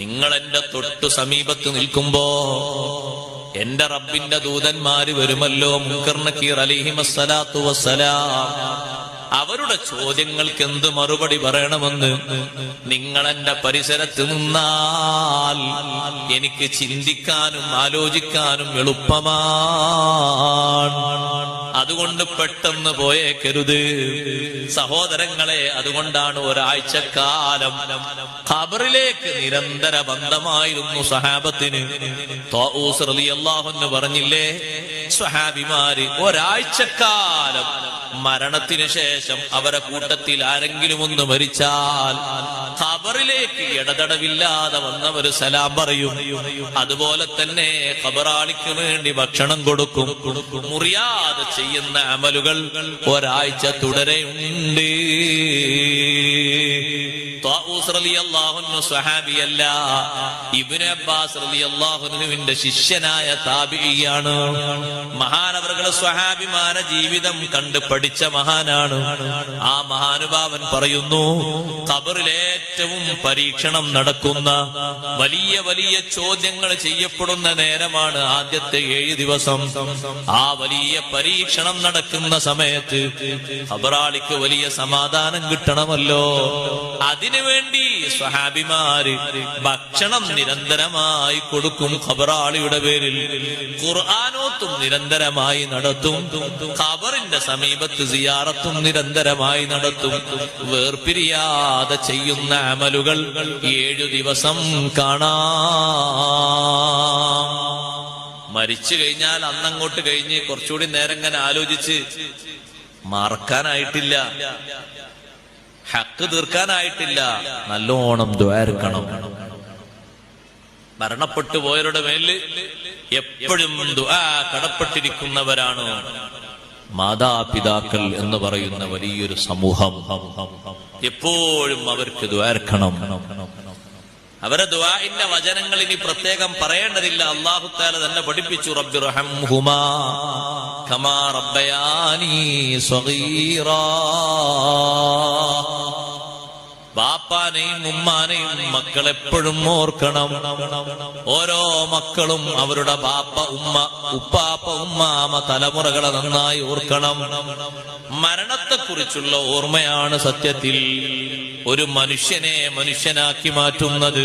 നിങ്ങൾ എന്റെ തൊട്ടു സമീപത്ത് നിൽക്കുമ്പോ എന്റെ റബ്ബിന്റെ ദൂതന്മാര് വരുമല്ലോ, മുൻകർ നകീർ അലൈഹിമസ്സലാത്തു വസ്സലാം. അവരുടെ ചോദ്യങ്ങൾക്ക് എന്ത് മറുപടി പറയണമെന്ന് നിങ്ങൾ എന്റെ പരിസരത്ത് നിന്നാൽ എനിക്ക് ചിന്തിക്കാനും ആലോചിക്കാനും എളുപ്പമാണ്. അതുകൊണ്ട് പെട്ടെന്ന് പോയേക്കരുത് സഹോദരങ്ങളെ. അതുകൊണ്ടാണ് ഒരാഴ്ചക്കാലം ഖബറിലേക്ക് നിരന്തര ബന്ധമായിരുന്നു സഹാബത്തിന്. ത്വാഊസ് റളിയല്ലാഹു അൻഹു പറഞ്ഞില്ലേ, സ്വഹാബിമാര് ഒരാഴ്ചക്കാലം മരണത്തിന് ശേഷം അവരെ കൂട്ടത്തിൽ ആരെങ്കിലും ഒന്ന് മരിച്ചാൽ ഖബറിലേക്ക് ഇടതടവില്ലാതെ വന്നവര് സലാം പറയും. അതുപോലെ തന്നെ ഖബറാളിക്ക് വേണ്ടി ഭക്ഷണം കൊടുക്കും. മുറിയാതെ ചെയ്യുന്ന അമലുകൾ ഒരാഴ്ച തുടരെയുണ്ട്. ത്വാഊസ് റളിയല്ലാഹു അൻഹു സ്വഹാബിയല്ല, ഇബ്നു അബ്ബാസ് റളിയല്ലാഹു അൻഹുവിന്റെ ശിഷ്യനായ താബിഈയാണ്. മഹാനവറുകൾ സ്വഹാബിമാരെ ജീവിതം കണ്ട് പഠിച്ച മഹാനാണ്. ആ മഹാനുഭാവൻ പറയുന്നു, ഖബറിൽ ഏറ്റവും പരീക്ഷണം നടക്കുന്ന വലിയ വലിയ ചോദ്യങ്ങൾ ചെയ്യപ്പെടുന്ന നേരമാണ് ആദ്യത്തെ 7 ദിവസം. ആ വലിയ പരീക്ഷണം നടക്കുന്ന സമയത്ത് ഖബറാളിക്ക് വലിയ സമാധാനം കിട്ടണമല്ലോ. അതിനുവേണ്ടി സ്വഹാബിമാര് ഭക്ഷണം നിരന്തരമായി കൊടുക്കും. ഖബറാളിയുടെ പേരിൽ ഖുർആനോത്തും നിരന്തരമായി നടത്തും. ഖബറിന്റെ സമീപത്ത് സിയാറത്തും നിരന്തരമായി നടത്തും. വേർപിരിയാതെ ചെയ്യുന്ന അമലുകൾ 7 ദിവസം കാണാം. മരിച്ചു കഴിഞ്ഞാൽ അന്നങ്ങോട്ട് കഴിഞ്ഞ് കുറച്ചുകൂടി നേരം ഇങ്ങനെ ആലോചിച്ച് മറക്കാനായിട്ടില്ല, ഹക്ക് തീർക്കാനായിട്ടില്ല. നല്ലോണം ദുആർക്കണം. മരണപ്പെട്ടു പോയവരുടെ മേലിൽ എപ്പോഴും ദുആ കടപ്പെട്ടിരിക്കുന്നവരാണ് മാതാപിതാക്കൾ എന്ന് പറയുന്ന വലിയൊരു സമൂഹം. എപ്പോഴും അവർക്ക് ദുആർക്കണം. അവരെ ദുആഇന്റെ വചനങ്ങൾ ഇനി പ്രത്യേകം പറയേണ്ടതില്ല. അല്ലാഹു തആല തന്നെ പഠിപ്പിച്ചു, റബ്ബിർഹംഹുമാ കമാ റബ്ബയാനി സഗീറാ. ബാപ്പാനെയും ഉമ്മാനെയും മക്കളെപ്പോഴും ഓർക്കണം. ഓരോ മക്കളും അവരുടെ ബാപ്പ ഉമ്മ ഉപ്പാപ്പ ഉമ്മാമ തലമുറകളെ നന്നായി ഓർക്കണം. മരണത്തെക്കുറിച്ചുള്ള ഓർമ്മയാണ് സത്യത്തിൽ ഒരു മനുഷ്യനെ മനുഷ്യനാക്കി മാറ്റുന്നത്.